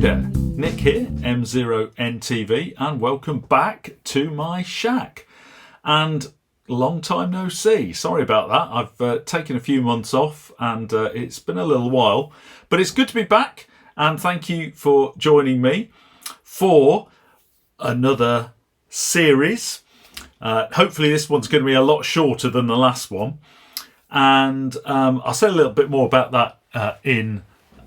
there, Nick here, M0NTV, and welcome back to my shack. And long time no see. Sorry about that. I've taken a few months off and it's been a little while, but it's good to be back. And thank you for joining me for another series. Hopefully this one's going to be a lot shorter than the last one. And I'll say a little bit more about that in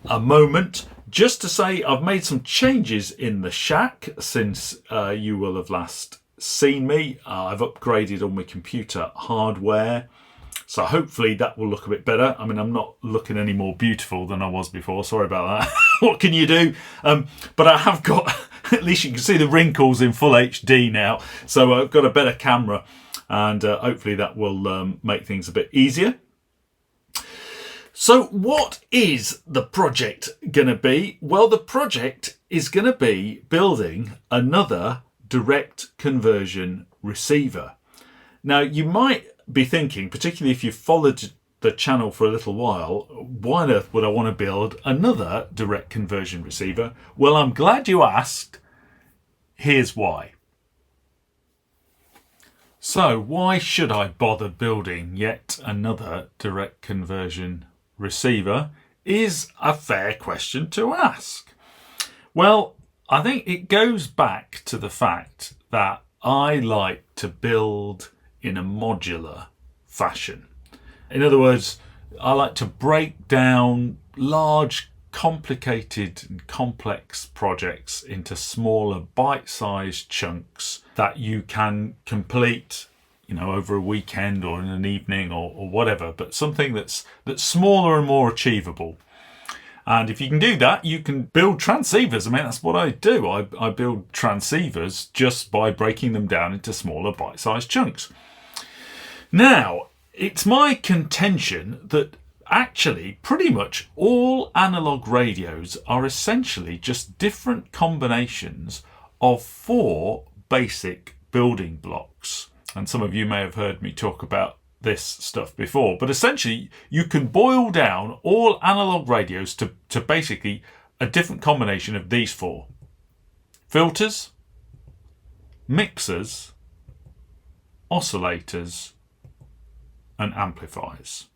a moment. Just to say, I've made some changes in the shack since you will have last seen me. I've upgraded all my computer hardware, so hopefully that will look a bit better. I mean, I'm not looking any more beautiful than I was before. Sorry about that. What can you do? But I have got, at least you can see the wrinkles in full HD now. So I've got a better camera, and hopefully that will make things a bit easier. So what is the project going to be? Well, the project is going to be building another direct conversion receiver. Now, you might be thinking, particularly if you've followed the channel for a little while, why on earth would I want to build another direct conversion receiver? Well, I'm glad you asked. Here's why. So why should I bother building yet another direct conversion receiver is a fair question to ask. Well, I think it goes back to the fact that I like to build in a modular fashion. In other words, I like to break down large, complicated and complex projects into smaller bite-sized chunks that you can complete, you know, over a weekend or in an evening or whatever, but something that's smaller and more achievable. And if you can do that, you can build transceivers. I mean, that's what I do. I build transceivers just by breaking them down into smaller bite-sized chunks. Now, it's my contention that actually pretty much all analog radios are essentially just different combinations of 4 basic building blocks. And some of you may have heard me talk about this stuff before, but essentially you can boil down all analog radios to basically a different combination of these 4: filters, mixers, oscillators, and amplifiers.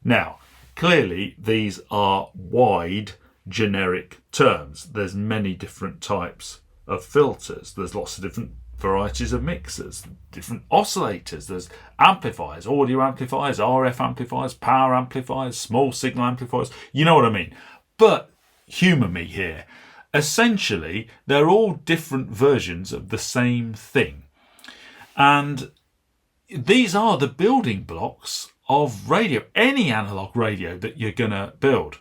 Now, clearly these are wide generic terms. There's many different types of filters. There's lots of different varieties of mixers, different oscillators, there's amplifiers, audio amplifiers, RF amplifiers, power amplifiers, small signal amplifiers, you know what I mean. But humour me here. Essentially, they're all different versions of the same thing. And these are the building blocks of radio, any analog radio that you're going to build.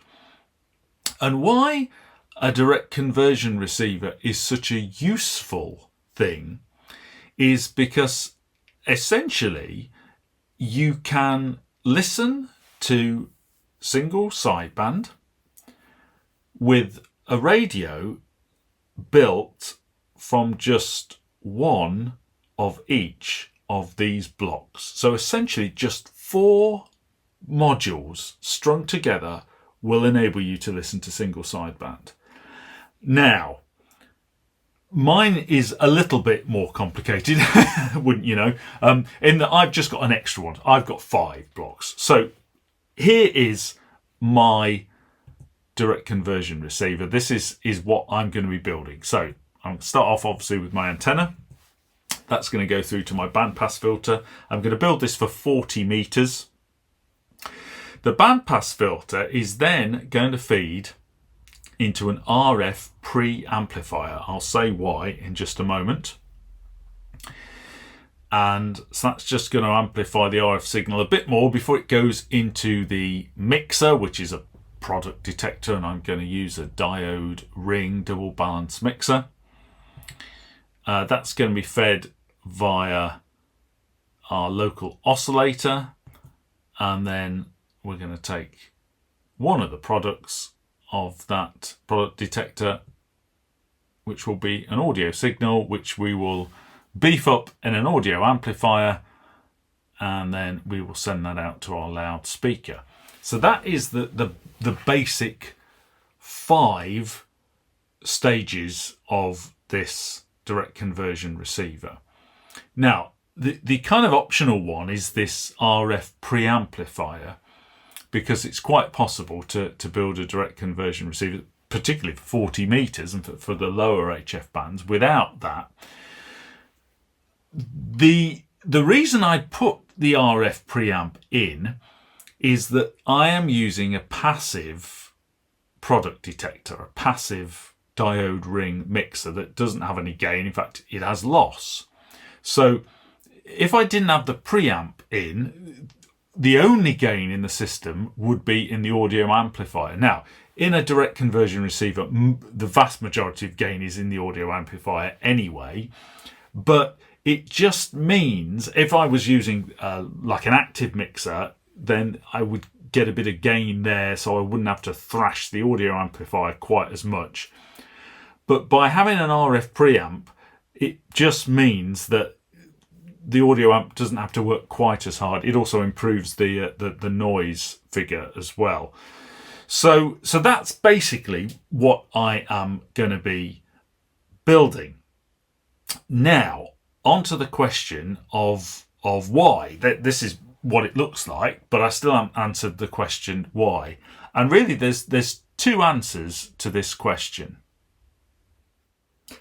And why a direct conversion receiver is such a useful thing is because essentially you can listen to single sideband with a radio built from just one of each of these blocks. So essentially just 4 modules strung together will enable you to listen to single sideband. Now, mine is a little bit more complicated, wouldn't you know, in that I've just got an extra one. I've got 5 blocks. So here is my direct conversion receiver. This is what I'm going to be building. So I'm going to start off obviously with my antenna. That's going to go through to my bandpass filter. I'm going to build this for 40 meters. The bandpass filter is then going to feed into an RF preamplifier. I'll say why in just a moment. And so that's just going to amplify the RF signal a bit more before it goes into the mixer, which is a product detector, and I'm going to use a diode ring double balance mixer. That's going to be fed via our local oscillator, and then we're going to take one of the products of that product detector, which will be an audio signal, which we will beef up in an audio amplifier, and then we will send that out to our loudspeaker. So that is the basic 5 stages of this direct conversion receiver. Now, the kind of optional one is this RF preamplifier, because it's quite possible to build a direct conversion receiver, particularly for 40 meters and for the lower HF bands, without that. The reason I put the RF preamp in is that I am using a passive product detector, a passive diode ring mixer that doesn't have any gain. In fact, it has loss. So if I didn't have the preamp in, the only gain in the system would be in the audio amplifier. Now, in a direct conversion receiver, the vast majority of gain is in the audio amplifier anyway, but it just means if I was using like an active mixer, then I would get a bit of gain there, so I wouldn't have to thrash the audio amplifier quite as much. But by having an RF preamp, it just means that the audio amp doesn't have to work quite as hard. It also improves the noise figure as well. So that's basically what I am going to be building. Now, onto the question of why. This is what it looks like, but I still haven't answered the question why. And really, there's two answers to this question.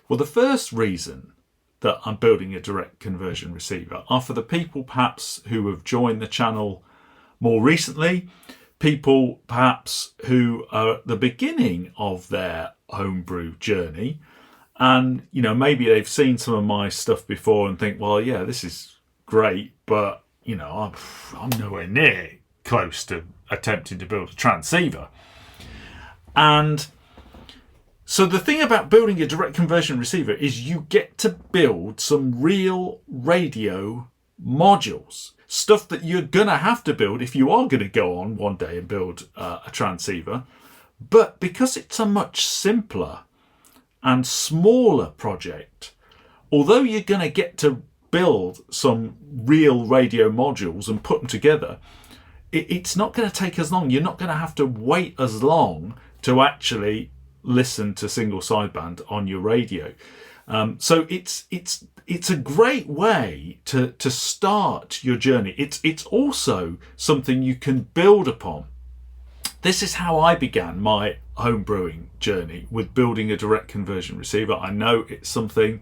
Well, the first reason that I'm building a direct conversion receiver are for the people perhaps who have joined the channel more recently, people perhaps who are at the beginning of their homebrew journey, and maybe they've seen some of my stuff before and think, well, yeah, this is great, but I'm nowhere near close to attempting to build a transceiver. And so the thing about building a direct conversion receiver is you get to build some real radio modules, stuff that you're going to have to build if you are going to go on one day and build a transceiver. But because it's a much simpler and smaller project, although you're going to get to build some real radio modules and put them together, it's not going to take as long. You're not going to have to wait as long to actually listen to single sideband on your radio. So it's a great way to start your journey. It's also something you can build upon. This is how I began my home brewing journey, with building a direct conversion receiver. I know it's something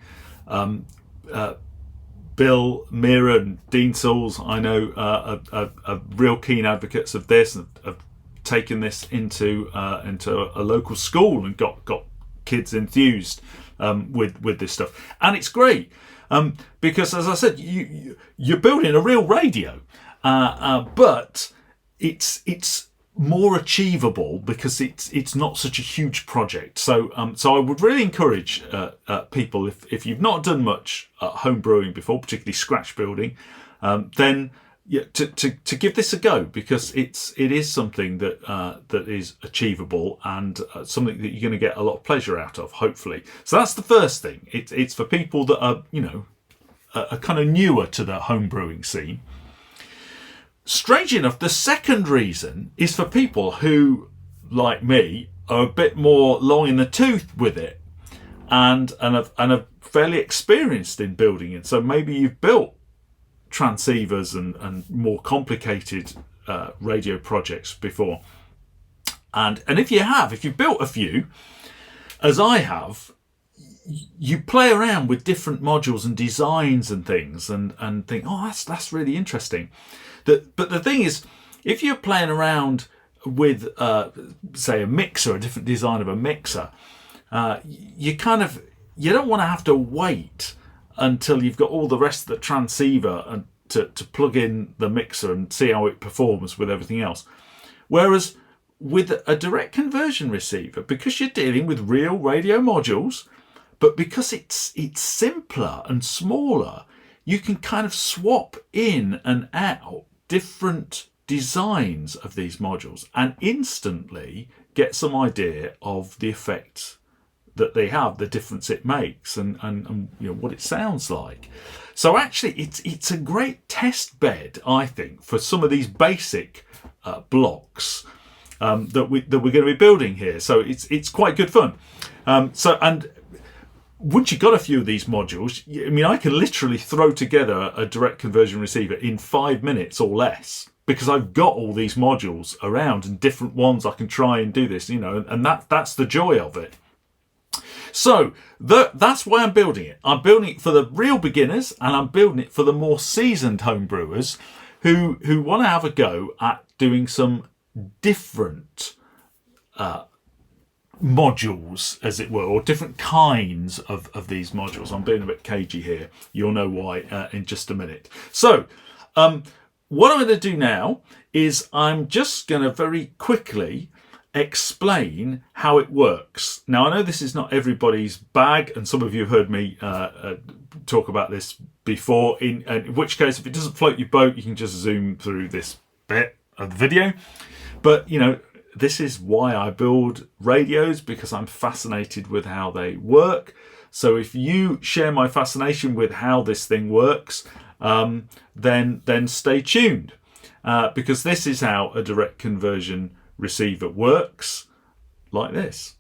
Bill, Mira and Dean Sauls, I know, are real keen advocates of this, and have taken this into a local school and got kids enthused with this stuff. And it's great because, as I said, you're building a real radio, but it's more achievable because it's not such a huge project. So I would really encourage people, if you've not done much home brewing before, particularly scratch building, then to give this a go, because it is something that is achievable and something that you're going to get a lot of pleasure out of, hopefully. So that's the first thing. It's for people that are are kind of newer to the home brewing scene. Strange enough, the second reason is for people who, like me, are a bit more long in the tooth with it and are fairly experienced in building it. So maybe you've built transceivers and more complicated radio projects before. And if you've built a few, as I have, you play around with different modules and designs and things and think, oh, that's really interesting. But the thing is, if you're playing around with, say, a mixer, a different design of a mixer, you don't want to have to wait until you've got all the rest of the transceiver and to plug in the mixer and see how it performs with everything else. Whereas with a direct conversion receiver, because you're dealing with real radio modules, but because it's simpler and smaller, you can kind of swap in and out different designs of these modules and instantly get some idea of the effect that they have, the difference it makes, and what it sounds like. So actually, it's a great test bed, I think, for some of these basic blocks. that we're going to be building here. So it's quite good fun. And once you've got a few of these modules, I mean, I can literally throw together a direct conversion receiver in 5 minutes or less, because I've got all these modules around and different ones I can try and do this, and that's the joy of it. So that's why I'm building it. I'm building it for the real beginners, and I'm building it for the more seasoned homebrewers who want to have a go at doing some different modules, as it were, or different kinds of these modules. I'm being a bit cagey here. You'll know why in just a minute. So what I'm going to do now is I'm just going to very quickly explain how it works. Now, I know this is not everybody's bag, and some of you have heard me talk about this before, in which case, if it doesn't float your boat, you can just zoom through this bit of the video. But, this is why I build radios, because I'm fascinated with how they work. So if you share my fascination with how this thing works, then stay tuned, because this is how a direct conversion receiver works, like this.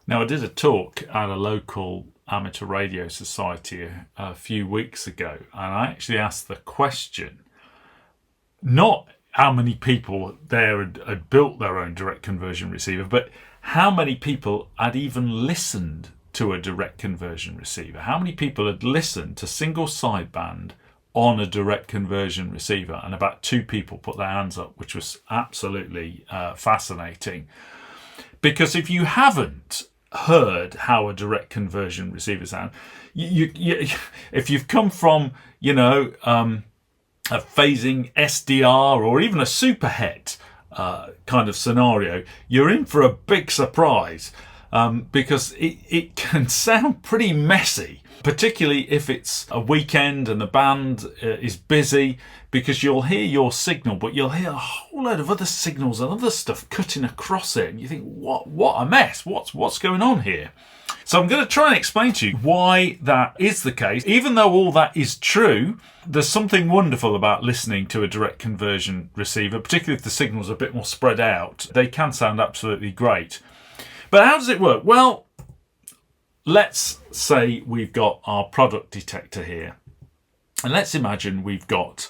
Now, I did a talk at a local amateur radio society a few weeks ago, and I actually asked the question, not how many people there had built their own direct conversion receiver, but how many people had even listened to a direct conversion receiver. How many people had listened to single sideband on a direct conversion receiver? And about 2 people put their hands up, which was absolutely fascinating. Because if you haven't heard how a direct conversion receiver sounds, if you've come from, a phasing SDR or even a superhet kind of scenario, you're in for a big surprise, because it can sound pretty messy, particularly if it's a weekend and the band is busy, because you'll hear your signal, but you'll hear a whole load of other signals and other stuff cutting across it, and you think, what a mess, what's going on here? So I'm going to try and explain to you why that is the case. Even though all that is true, there's something wonderful about listening to a direct conversion receiver, particularly if the signals are a bit more spread out. They can sound absolutely great. But how does it work? Well, let's say we've got our product detector here. And let's imagine we've got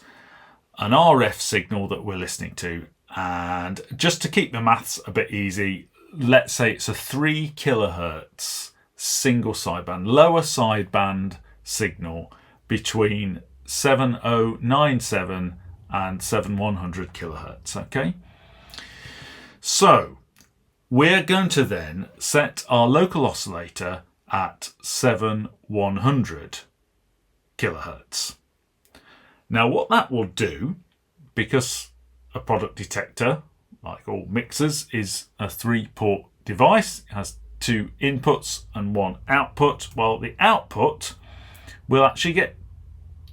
an RF signal that we're listening to. And just to keep the maths a bit easy, let's say it's a 3 kilohertz single sideband, lower sideband signal between 7097 and 7100 kilohertz. Okay, so we're going to then set our local oscillator at 7100 kilohertz. Now, what that will do, because a product detector, like all mixers, is a 3-port device, it has 2 inputs and 1 output. Well, the output will actually get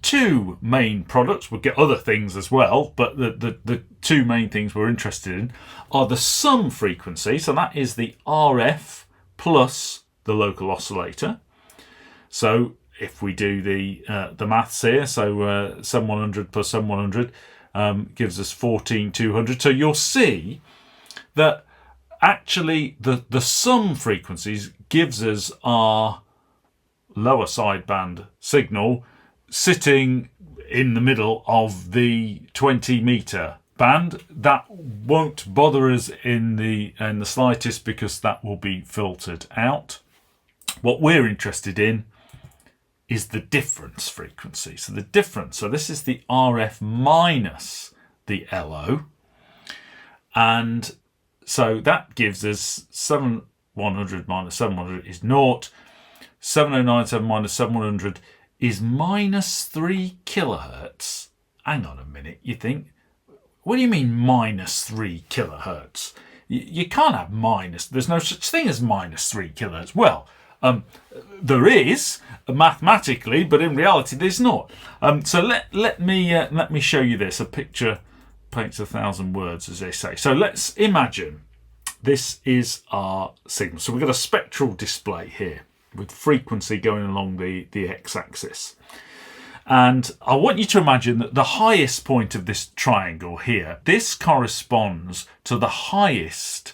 2 main products. We'll get other things as well, but the 2 main things we're interested in are the sum frequency, so that is the RF plus the local oscillator. So if we do the maths here, so 7100 plus 7100 gives us 14200. So you'll see that actually the sum frequencies gives us our lower sideband signal sitting in the middle of the 20 meter band. That won't bother us in the slightest, because that will be filtered out. What we're interested in is the difference frequency. So the difference, so this is the RF minus the LO, and so that gives us 7100 minus 700 is 0. 7097 minus 700 is minus 3 kilohertz. Hang on a minute, you think, what do you mean minus 3 kilohertz? You can't have minus, there's no such thing as minus 3 kilohertz. Well, there is mathematically, but in reality there's not. So let me show you this. A picture paints 1,000 words, as they say. So let's imagine this is our signal. So we've got a spectral display here with frequency going along the x-axis. And I want you to imagine that the highest point of this triangle here, this corresponds to the highest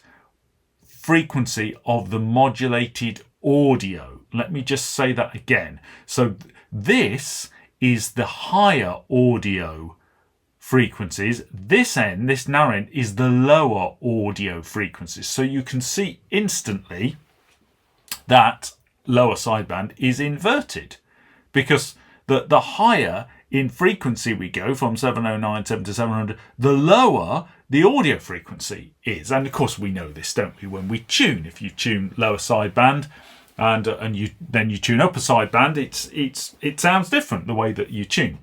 frequency of the modulated audio. Let me just say that again. So this is the higher audio frequencies. This end, this narrow end, is the lower audio frequencies. So you can see instantly that lower sideband is inverted, because the higher in frequency we go from 709.7 to 700, the lower the audio frequency is. And of course we know this, don't we, when we tune. If you tune lower sideband and you tune upper sideband, it sounds different the way that you tune.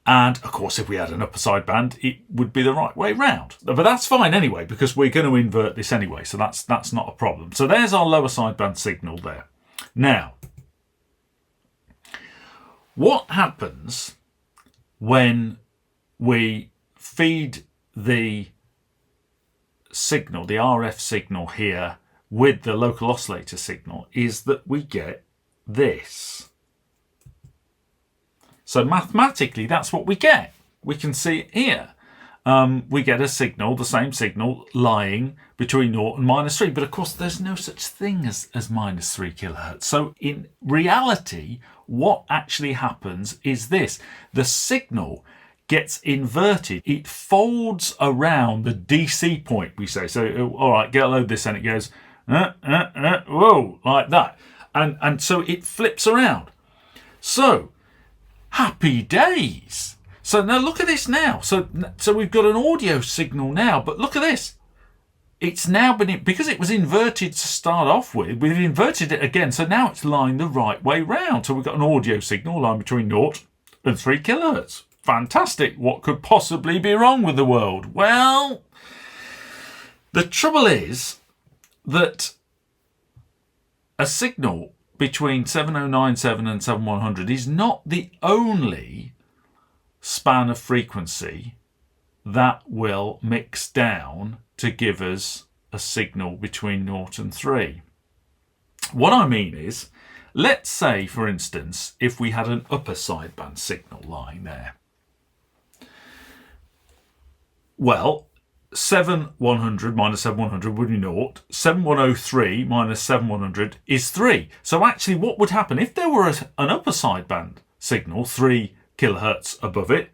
And of course, if we had an upper sideband, it would be the right way round. But that's fine anyway, because we're going to invert this anyway, so that's not a problem. So there's our lower sideband signal there. Now, what happens when we feed the signal, the RF signal here, with the local oscillator signal, is that we get this. So mathematically, that's what we get. We can see it here. We get a signal, the same signal, lying between 0 and -3. But of course, there's no such thing as -3 kilohertz. So in reality, what actually happens is this. The signal gets inverted. It folds around the DC point, we say. So, all right, get a load of this, and it goes, whoa, like that. And so it flips around. So, happy days. So now look at this now. So we've got an audio signal now, but look at this. It's now been, because it was inverted to start off with, we've inverted it again. So now it's lying the right way round. So we've got an audio signal lying between 0 and 3 kilohertz. Fantastic. What could possibly be wrong with the world? Well, the trouble is that a signal between 7097 and 7100 is not the only span of frequency that will mix down to give us a signal between 0 and 3. What I mean is, let's say, for instance, if we had an upper sideband signal lying there. Well, 7100 minus 7100 would be 0. 7103 minus 7100 is 3. So actually what would happen if there were an upper sideband signal 3 kilohertz above it,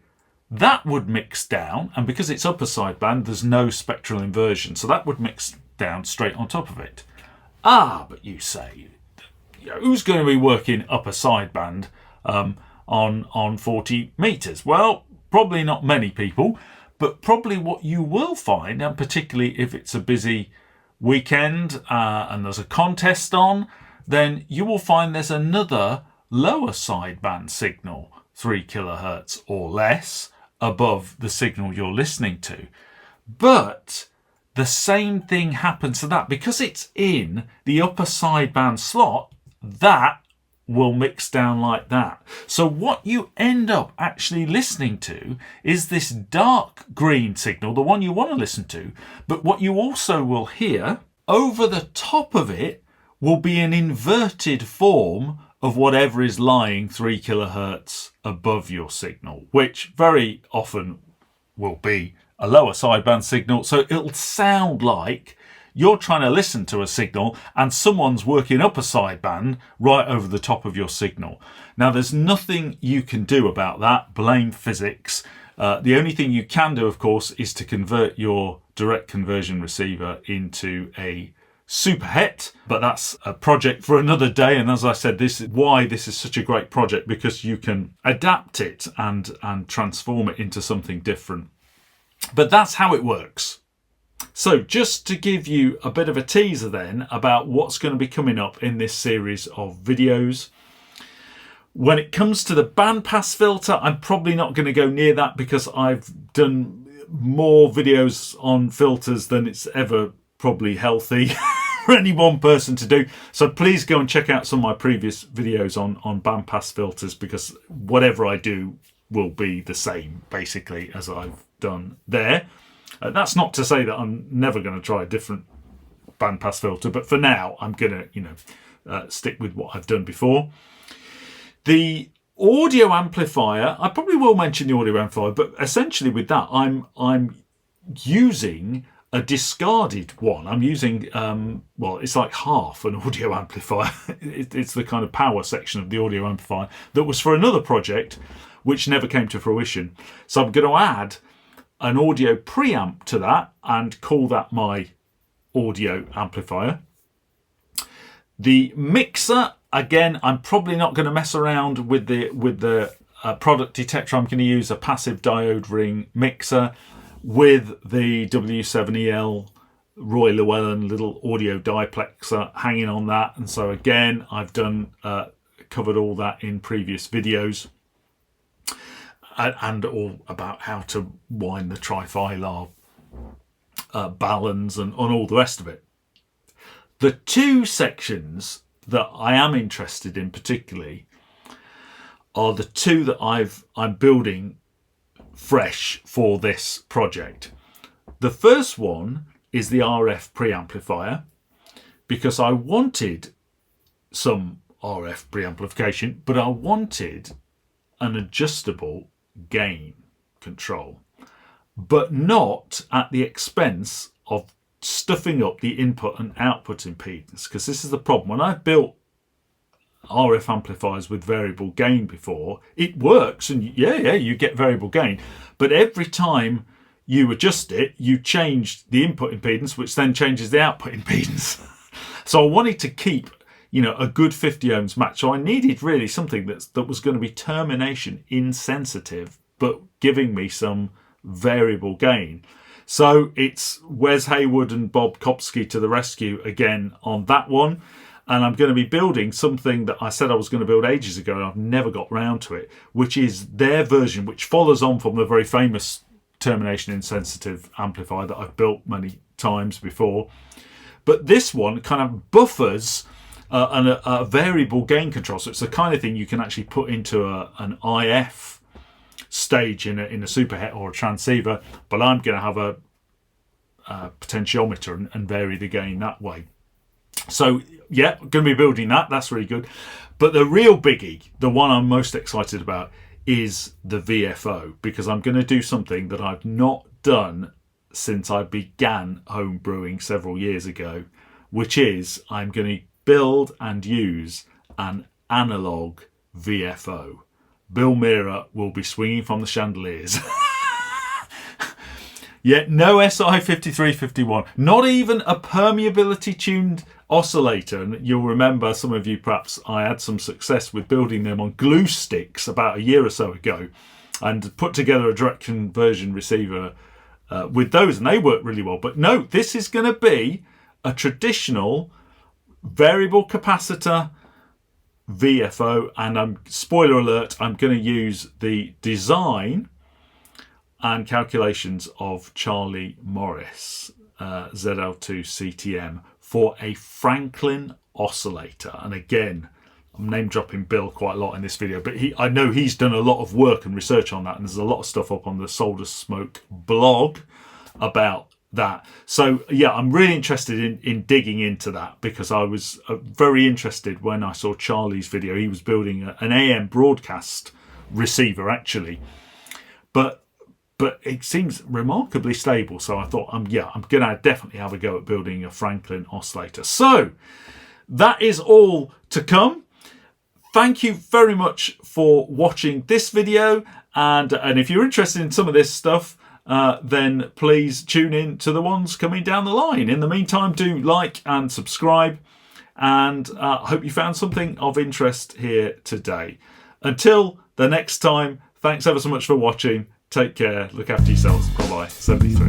that would mix down, and because it's upper sideband, there's no spectral inversion, so that would mix down straight on top of it. But you say, who's going to be working upper sideband on 40 meters? Well, probably not many people. But probably what you will find, and particularly if it's a busy weekend and there's a contest on, then you will find there's another lower sideband signal, 3 kilohertz or less, above the signal you're listening to. But the same thing happens to that. Because it's in the upper sideband slot, that will mix down like that. So what you end up actually listening to is this dark green signal, the one you want to listen to, but what you also will hear over the top of it will be an inverted form of whatever is lying 3 kilohertz above your signal, which very often will be a lower sideband signal. So it'll sound like you're trying to listen to a signal and someone's working up a sideband right over the top of your signal. Now, there's nothing you can do about that. Blame physics. The only thing you can do, of course, is to convert your direct conversion receiver into a superhet, but that's a project for another day. And as I said, this is why this is such a great project, because you can adapt it and transform it into something different. But that's how it works. So just to give you a bit of a teaser then about what's going to be coming up in this series of videos. When it comes to the bandpass filter, I'm probably not going to go near that because I've done more videos on filters than it's ever probably healthy for any one person to do. So please go and check out some of my previous videos on bandpass filters, because whatever I do will be the same basically as I've done there. That's not to say that I'm never going to try a different bandpass filter, but for now I'm going to, stick with what I've done before. The audio amplifier, I probably will mention the audio amplifier, but essentially with that, I'm using a discarded one. I'm using, well, it's like half an audio amplifier. It's the kind of power section of the audio amplifier that was for another project, which never came to fruition. So I'm going to add an audio preamp to that and call that my audio amplifier. The mixer, again, I'm probably not going to mess around with the product detector. I'm going to use a passive diode ring mixer with the W7EL Roy Llewellyn little audio diplexer hanging on that. And so again, I've done covered all that in previous videos, and all about how to wind the trifilar balance and on all the rest of it. The two sections that I am interested in particularly are the two that I'm building fresh for this project. The first one is the RF preamplifier, because I wanted some RF preamplification, but I wanted an adjustable gain control, but not at the expense of stuffing up the input and output impedance, because this is the problem. When I've built RF amplifiers with variable gain before, it works, and yeah, you get variable gain, but every time you adjust it, you change the input impedance, which then changes the output impedance. So I wanted to keep, a good 50 ohms match. So I needed really something that was going to be termination insensitive, but giving me some variable gain. So it's Wes Hayward and Bob Kopsky to the rescue again on that one. And I'm going to be building something that I said I was going to build ages ago, and I've never got round to it, which is their version, which follows on from the very famous termination insensitive amplifier that I've built many times before. But this one kind of buffers a variable gain control. So it's the kind of thing you can actually put into an IF stage in a superhet or a transceiver, but I'm going to have a potentiometer and vary the gain that way. So yeah, going to be building that. That's really good. But the real biggie, the one I'm most excited about, is the VFO, because I'm going to do something that I've not done since I began home brewing several years ago, which is I'm going to build and use an analogue VFO. Bill Mira will be swinging from the chandeliers. Yet no SI 5351, not even a permeability tuned oscillator. And you'll remember, some of you perhaps, I had some success with building them on glue sticks about a year or so ago, and put together a direct conversion receiver with those, and they work really well. But no, this is going to be a traditional variable capacitor VFO, and spoiler alert, I'm going to use the design and calculations of Charlie Morris ZL2 CTM for a Franklin oscillator. And again, I'm name dropping Bill quite a lot in this video, but I know he's done a lot of work and research on that, and there's a lot of stuff up on the Solder Smoke blog about that. So yeah, I'm really interested in digging into that, because I was very interested when I saw Charlie's video. He was building an AM broadcast receiver actually, but it seems remarkably stable. So I thought, I'm gonna definitely have a go at building a Franklin oscillator. So that is all to come. Thank you very much for watching this video, and if you're interested in some of this stuff, then please tune in to the ones coming down the line. In the meantime, do like and subscribe, and I hope you found something of interest here today. Until the next time, thanks ever so much for watching. Take care, look after yourselves. Bye-bye. 73.